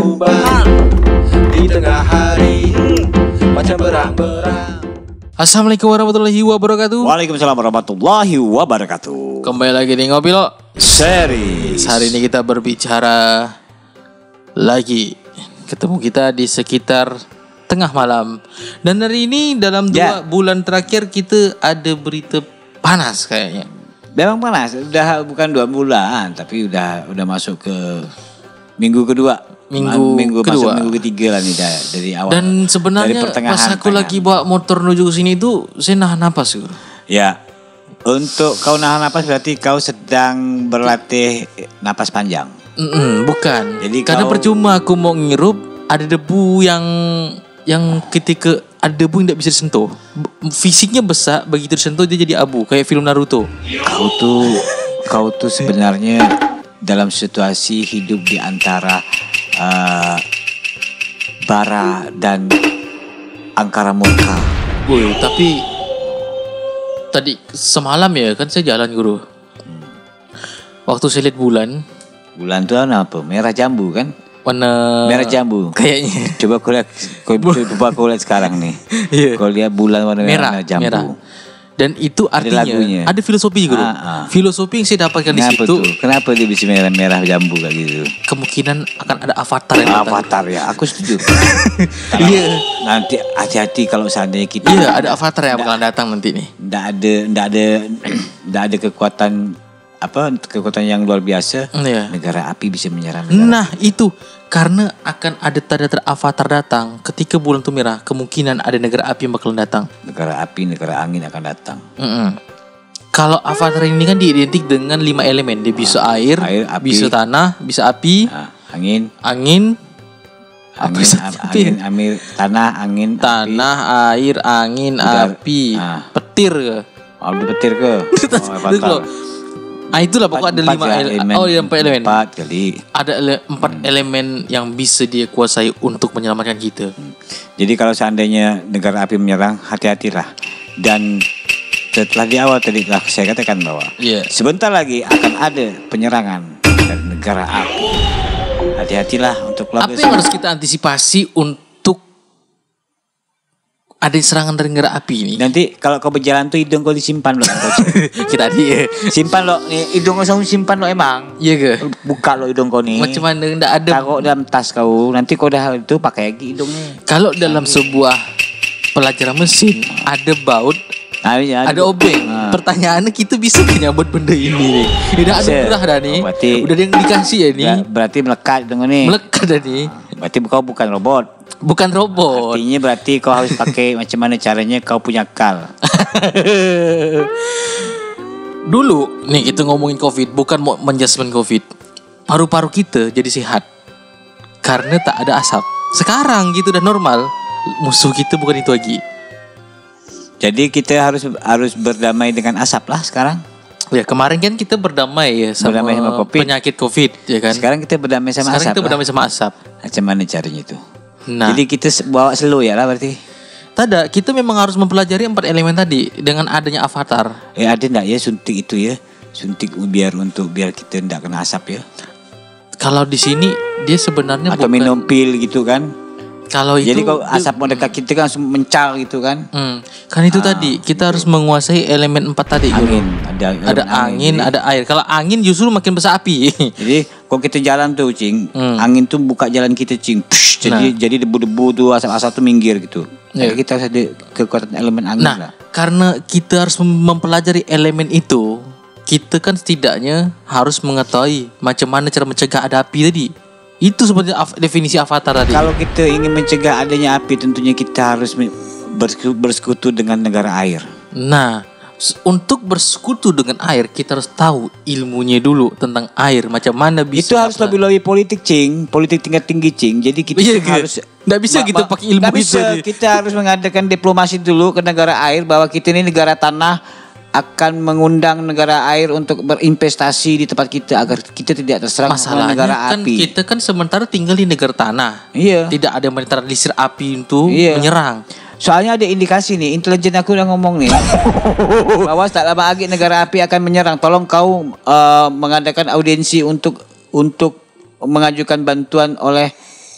berubah di tengah hari macam berang-berang. Assalamualaikum warahmatullahi wabarakatuh. Waalaikumsalam warahmatullahi wabarakatuh. Kembali lagi di Ngopi Lo Series. Hari ini kita berbicara lagi. Ketemu kita di sekitar tengah malam. Dan hari ini dalam 2 bulan terakhir kita ada berita panas kayaknya. Memang panas. Udah bukan 2 bulan, tapi udah masuk ke minggu kedua. Minggu kedua. Masuk minggu ketiga lah nih dari awal. Dan sebenarnya pas aku lagi bawa motor menuju ke sini itu saya nahan napas. Ya. Untuk kau nahan napas berarti kau sedang berlatih napas panjang. Bukan. Jadi karena percuma aku mau ngirup ada debu yang ketika ada debu yang tidak bisa disentuh. Fisiknya besar, begitu disentuh dia jadi abu kayak film Naruto. Kau tuh sebenarnya dalam situasi hidup di antara bara dan angkara murka. Woi, tapi tadi semalam ya kan saya jalan guru. Waktu saya lihat bulan tuh apa? Merah jambu kan? Warna merah jambu. Kayaknya. Coba kau lihat sekarang nih. Iya. Kau lihat bulan warna merah jambu. Merah. Dan itu artinya ada filosofi juga. Filosofi yang saya dapatkan di situ. Kenapa dia bisa merah jambu kayak gitu? Kemungkinan akan ada avatar yang datang. Avatar ya, aku setuju. Iya. Nanti hati-hati kalau seandainya kita. Iya, ada avatar yang bakalan datang nanti nih. Nggak ada kekuatan yang luar biasa. Iya. Negara api bisa menyerang. Nah itu karena akan ada tanda avatar datang. Ketika bulan itu merah, kemungkinan ada negara api yang bakalan datang. Negara api, negara angin akan datang. Kalau avatar ini kan diidentik dengan 5 elemen. Dia bisa air api, bisa tanah, bisa api, angin, tanah, air, angin, api, petir ke? Petir ke? Itulah pokoknya ada 5 elemen. Oh, 4 elemen. 4 kali. Ada 4 elemen yang bisa dia kuasai untuk menyelamatkan kita. Jadi kalau seandainya negara api menyerang, hati-hatilah. Dan setelah di awal tadi telah saya katakan bahwa sebentar lagi akan ada penyerangan dari negara api. Hati-hatilah untuk keluarga. Apa yang harus kita antisipasi untuk ada serangan dari negara api ini? Nanti kalau kau berjalan tuh hidung kau disimpan loh. Kita simpan loh nih, hidung kau selalu simpan loh emang. Iya ke? Buka loh hidung kau nih. Macam mana enggak ada. Taruh dalam tas kau. Nanti kau dah itu pakai lagi hidungnya. Kalau dalam sebuah pelajaran mesin ada baut, ada obeng. Pertanyaannya kita bisa nyabut benda ini nih. Tidak ada murah dah nih. Udah ada yang dikasih ya nih. Berarti melekat dengan nih. Melekat dah nih. Berarti kau bukan robot. Bukan robot. Artinya berarti kau harus pakai macam mana caranya kau punya akal. Dulu nih kita ngomongin COVID, bukan mau menjudgment COVID. Paru-paru kita jadi sehat karena tak ada asap. Sekarang gitu udah normal. Musuh kita bukan itu lagi. Jadi kita harus berdamai dengan asap lah sekarang. Ya kemarin kan kita berdamai ya sama COVID. Penyakit COVID ya kan. Sekarang kita berdamai sama asap. Sekarang kita berdamai sama asap. Macam mana caranya itu? Nah, jadi kita bawa slow ya lah berarti. Tidak, kita memang harus mempelajari 4 elemen tadi dengan adanya avatar. Ada enggak ya suntik itu ya? Suntik biar kita enggak kena asap ya. Kalau di sini dia sebenarnya atau minum pil gitu kan. Kalau itu jadi kalau asap mendekat kita kan langsung mencar gitu kan. Kan itu tadi kita harus menguasai elemen 4 tadi. Angin, ada angin, ada air. Kalau angin justru makin besar api. Jadi kalau kita jalan tuh cing, angin tuh buka jalan kita cing. Jadi debu-debu tuh asap-asap tuh minggir gitu. Jadi kita harus ada kekuatan elemen angin lah. Karena kita harus mempelajari elemen itu, kita kan setidaknya harus mengetahui macam mana cara mencegah ada api tadi. Itu sebenarnya definisi avatar tadi. Kalau kita ingin mencegah adanya api, tentunya kita harus bersekutu dengan negara air. Nah, untuk bersekutu dengan air, kita harus tahu ilmunya dulu tentang air. Macam mana bisa. Itu harus lebih politik cing, politik tingkat tinggi cing. Jadi kita harus. Nggak bisa kita pakai ilmu itu. Kita harus mengadakan diplomasi dulu ke negara air bahwa kita ini negara tanah. Akan mengundang negara air untuk berinvestasi di tempat kita agar kita tidak terserang oleh negara kan api. Kita kan sementara tinggal di negara tanah. Iya. Tidak ada menetralisir api untuk menyerang. Soalnya ada indikasi nih, intelijen aku udah ngomong nih bahwa tak lama lagi negara api akan menyerang. Tolong kau mengadakan audiensi untuk mengajukan bantuan oleh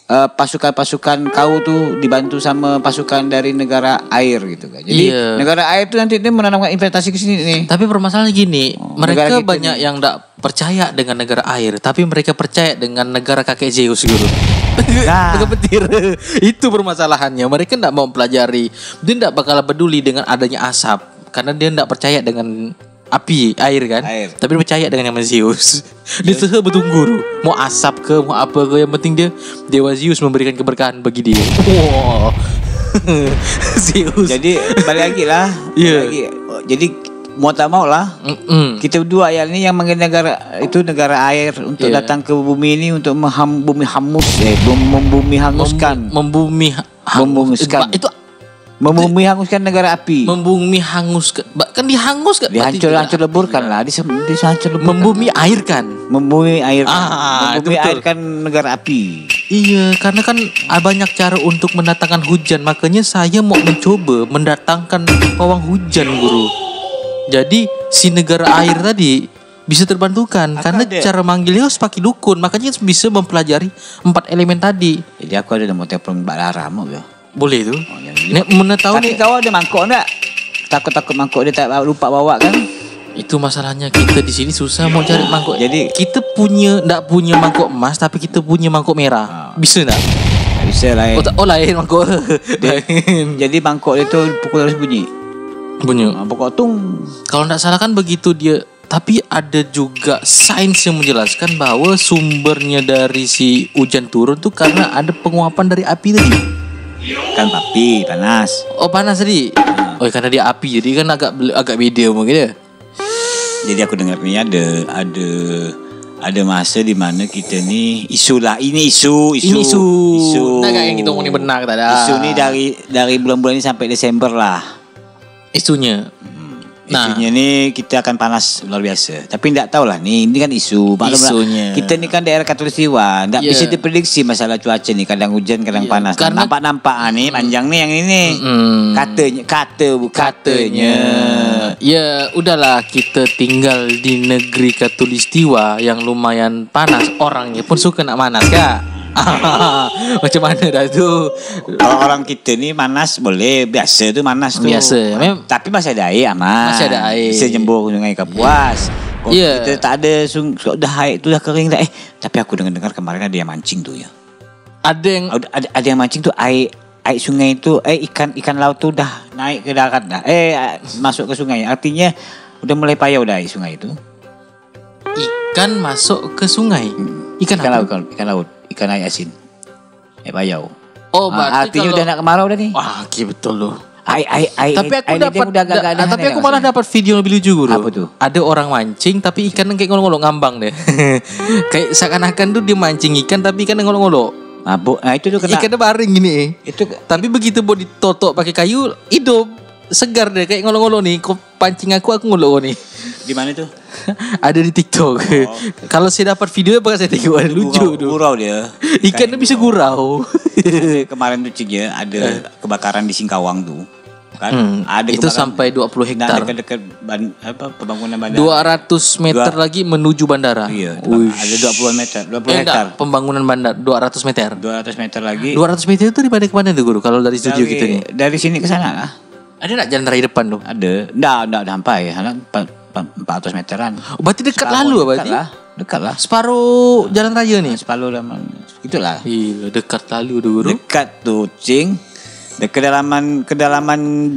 pasukan-pasukan kau tuh dibantu sama pasukan dari negara air gitu kan. Jadi negara air tuh nanti dia menanamkan investasi ke sini nih. Tapi permasalahannya gini, mereka banyak nih yang enggak percaya dengan negara air, tapi mereka percaya dengan negara kakek Zeus gitu. Negara petir. Itu permasalahannya. Mereka enggak mau pelajari. Dia enggak bakal peduli dengan adanya asap karena dia enggak percaya dengan api, air kan. Tapi dia percaya dengan nama Zeus. Dia selalu bertunggu mau asap ke, mau apa ke, yang penting dia Dewa Zeus memberikan keberkahan bagi dia. Wow. Zeus. Jadi balik lagi lah. Jadi mau tak mau lah. Kita berdua ya ini yang mengenai negara itu negara air untuk datang ke bumi ini untuk membumi hanguskan. Itu membumi hanguskan negara api. Membumi hanguskan. Kan dihanguskan. Dihancur leburkan lah. Dihancur leburkan. Membumi air kan. Membumi air. Membumi air kan negara api. Iya, karena kan banyak cara untuk mendatangkan hujan. Makanya saya mau mencoba mendatangkan pawang hujan, Guru. Jadi si negara air tadi bisa terbantukan karena cara manggilnya harus pakai dukun. Makanya bisa mempelajari 4 elemen tadi. Jadi aku ada mau telepon Mbak Lara mau ya. Boleh tu. Mana tahu nih. Tapi kau ada mangkuk enggak? Takut mangkuk dia tak lupa bawa kan? Itu masalahnya, kita di sini susah mau cari mangkuk. Jadi kita enggak punya mangkuk emas, tapi kita punya mangkuk merah. Bisa enggak? Bisa lain. Lain mangkuk. Jadi mangkuk itu pukul harus bunyi. Pokok tung. Kalau enggak salah kan begitu dia. Tapi ada juga sains yang menjelaskan bahwa sumbernya dari si hujan turun tuh karena ada penguapan dari api tadi. Kan api panas. Oh panas tadi. Oh karena dia api jadi kan agak beda mungkin ya. Jadi aku dengar ni ada masa di mana kita ni isu. Nah kayak yang kita ngomongin benar tak ada. Isu ni dari bulan-bulan ini sampai Desember lah. Isunya. Isunya ni kita akan panas luar biasa. Tapi tidak tahulah ni ini kan isu. Isunya. Kita ni kan daerah Katulistiwa, tidak bisa diprediksi masalah cuaca ni. Kadang hujan, kadang panas. Karena nampak ni panjang ni yang ini. Katanya. Ya udahlah, kita tinggal di negeri Katulistiwa yang lumayan panas. Orangnya pun suka nak panas kak. Macam mana dah tu? Kalau orang kita ni manas boleh, biasa tu manas tu. Biasa. Tapi masih ada air aman. Masih ada air. Bisa jembur Sungai Kapuas. Kita tak ada dah air tu dah kering dah. Tapi aku dengar kemarin ada yang mancing tu ya. Ada yang mancing tu air sungai tu ikan laut tu dah naik ke darat dah. Masuk ke sungai. Artinya udah mulai payau dah air sungai tu. Ikan masuk ke sungai. Ikan laut. Ikan air asin. Payau. Oh, berarti artinya udah nak kemarau dah ni. Wah, betul loh. Tapi aku malah dapat video yang lebih lucu, Guru. Apa tu? Ada orang mancing tapi ikan kayak ngolok-ngolok ngambang deh. Kayak seakan-akan tuh dia mancing ikan tapi ikan ngolok-ngolok. Itu tuh kena. Ikannya baring gini. Tapi begitu mau ditotok pakai kayu, hidup. Segar deh kayak ngolok-ngolok nih. Kau pancing aku ngolok nih. Di mana tuh? Ada di TikTok. Kalau saya dapat videonya bakal saya tengok. Lucu tuh. Gurau dia. Ikannya bisa gurau. Kemarin tuh Ciknya ada kebakaran di Singkawang tuh. Kan? Ada itu sampai 20 hektar. Dekat pembangunan bandara. 200 meter lagi menuju bandara. Iya. Ada 20 meter, 20 hektar. Pembangunan bandara 200 meter. 200 meter lagi. 200 meter itu di mana ke mana tuh, Guru? Kalau dari studio kita nih. Dari sini ke sana lah. Ada enggak jalan raya depan tuh? Ada. Enggak sampai ya. 400 meteran. Berarti dekat lalu berarti? Dekat lah. Separuh jalan raya nih. Separuh dalam. Itulah. Iya, dekat lalu tuh, Guru. Dekat tuh, Cing. Kedalaman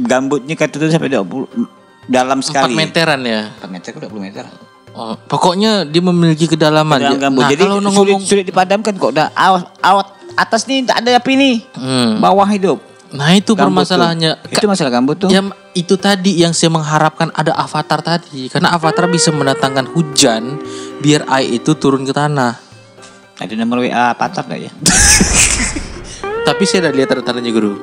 gambutnya kata tu sampai 20 dalam sekali. 4 meteran ya. 4 meter ke 20 meter. Oh, pokoknya dia memiliki kedalaman. Gambut. Jadi kalau sulit dipadamkan kok dah awat atas ni tak ada api ni. Bawah hidup. Nah itu permasalahannya. Itu masalah gambut tuh. Ya, itu tadi yang saya mengharapkan ada avatar tadi. Karena avatar bisa mendatangkan hujan biar air itu turun ke tanah. Ada nomor WA avatar dah ya. Tapi saya dah lihat tanda-tandanya, Guru.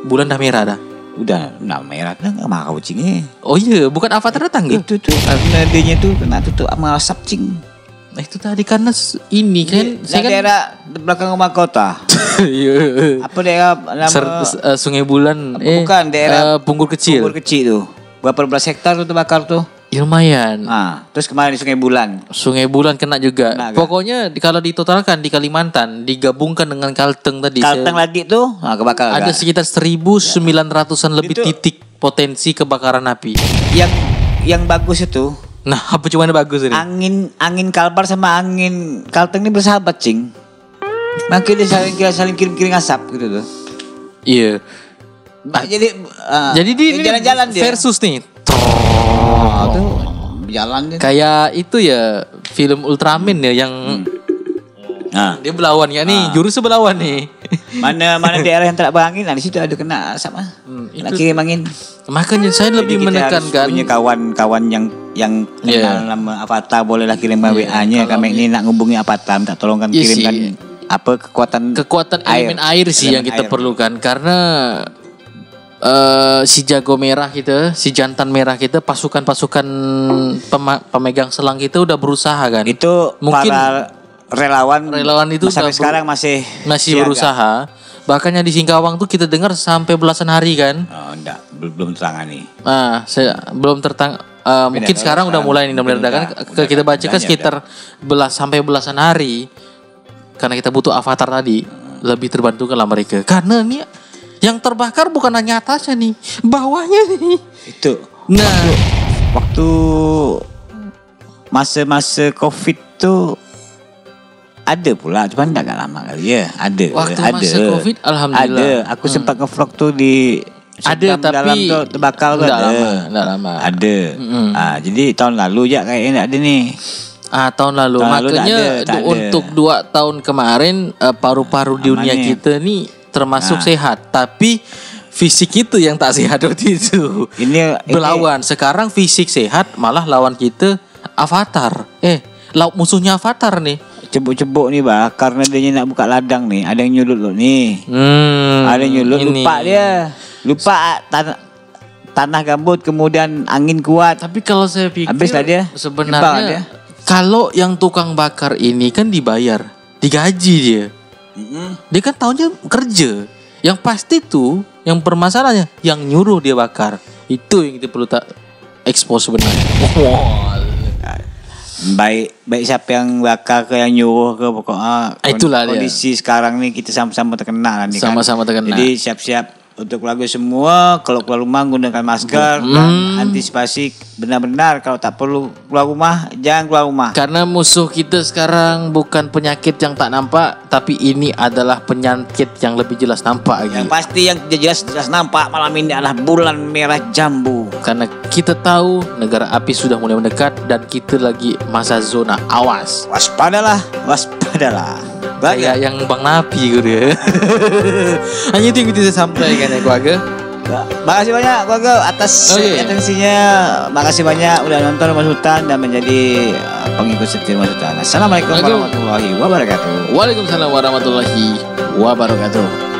Bulan dah merah dah. Udah merah dah enggak marah kucingnya. Oh iya, bukan avatar datang gitu. Itu karena dia tu kena tutup sama asap, Cing. Nah itu tadi karena ini kan saya daerah belakang rumah kota. Iya. Apa daerah nama Sungai Bulan? Bukan daerah Punggul Kecil. Punggul Kecil tu. Berapa belas hektar tu terbakar tu? lumayan. Terus kemarin di Sungai Bulan kena juga. Pokoknya kalau ditotalkan di Kalimantan digabungkan dengan Kalteng tadi. Kalteng lagi tuh kebakar. Ada sekitar 1.900-an lebih itu, titik potensi kebakaran api. Yang bagus itu. Nah, apa cuman bagus ini? Angin Kalbar sama angin Kalteng ini bersahabat, Cing. Makanya dia saling kirim asap gitu tuh. Iya. Jadi di jalan-jalan dia versus nih. Tuh jalan kayak itu ya film Ultraman ya yang dia berlawan ya nih, jurusnya berlawan nih. Mana daerah yang tak berangin, di situ ada kena asap kena kirim angin. Makanya saya lebih menekankan punya kawan-kawan yang kenal nama Avatar, bolehlah kirim WA-nya. Kami ini nak ngubungi Avatar, minta tolongkan kirimkan apa kekuatan elemen air sih yang kita perlukan, karena si jago merah kita, si jantan merah kita, pasukan-pasukan pemegang selang kita udah berusaha kan. Itu mungkin para relawan itu sampai sekarang masih berusaha. Bahkan di Singkawang tuh kita dengar sampai belasan hari kan. Enggak, belum tertangani. Belum mungkin sekarang udah mulai nih meredakan. Kita baca kan sekitar sampai belasan hari. Karena kita butuh Avatar tadi, lebih terbantu lah mereka. Karena nih yang terbakar bukan hanya atasnya nih, bawahnya nih. Itu. Nah, waktu masa-masa Covid tuh ada pula, cuman enggak lama kali ya. Ada. Masa Covid, alhamdulillah. Ada. Aku sempat nge-vlog tuh di ada tapi dalam tuh terbakar tuh enggak lama. Ada. Jadi tahun lalu ya kayaknya enggak ada nih. Tahun lalu. Makanya untuk 2 tahun kemarin paru-paru dunia kita nih termasuk sehat, tapi fisik itu yang tak sehat waktu itu. Ini berlawan. Sekarang fisik sehat, malah lawan kita Avatar. Musuhnya Avatar nih. Cebok-cebok nih karena dia nak buka ladang nih. Ada yang nyulut loh nih. Ada yang nyulut, lupa dia. Lupa tanah gambut, kemudian angin kuat. Tapi kalau saya pikir habislah dia. Sebenarnya kalau yang tukang bakar ini kan dibayar, digaji dia. Dia kan tahunnya kerja. Yang pasti tuh yang permasalahannya yang nyuruh dia bakar. Itu yang kita perlu expose sebenarnya. Baik siapa yang bakar ke yang nyuruh ke, pokoknya itulah kondisi dia. Sekarang nih kita sama-sama terkena nih. Sama-sama terkena. Jadi siap-siap untuk keluarga semua, kalau keluar rumah gunakan masker dan antisipasi benar-benar kalau tak perlu keluar rumah, jangan keluar rumah. Karena musuh kita sekarang bukan penyakit yang tak nampak, tapi ini adalah penyakit yang lebih jelas nampak lagi. Yang pasti yang jelas nampak malam ini adalah bulan merah jambu. Karena kita tahu negara api sudah mulai mendekat dan kita lagi masa zona awas. Waspadalah. Kayak yang Bang Napi gitu ya. Hanya itu yang bisa saya sampaikan ya keluarga. Makasih banyak keluarga atas atensinya. Makasih banyak udah nonton Mas Sultan dan menjadi pengikut setia Mas Sultan. Assalamualaikum warahmatullahi wabarakatuh. Waalaikumsalam warahmatullahi wabarakatuh.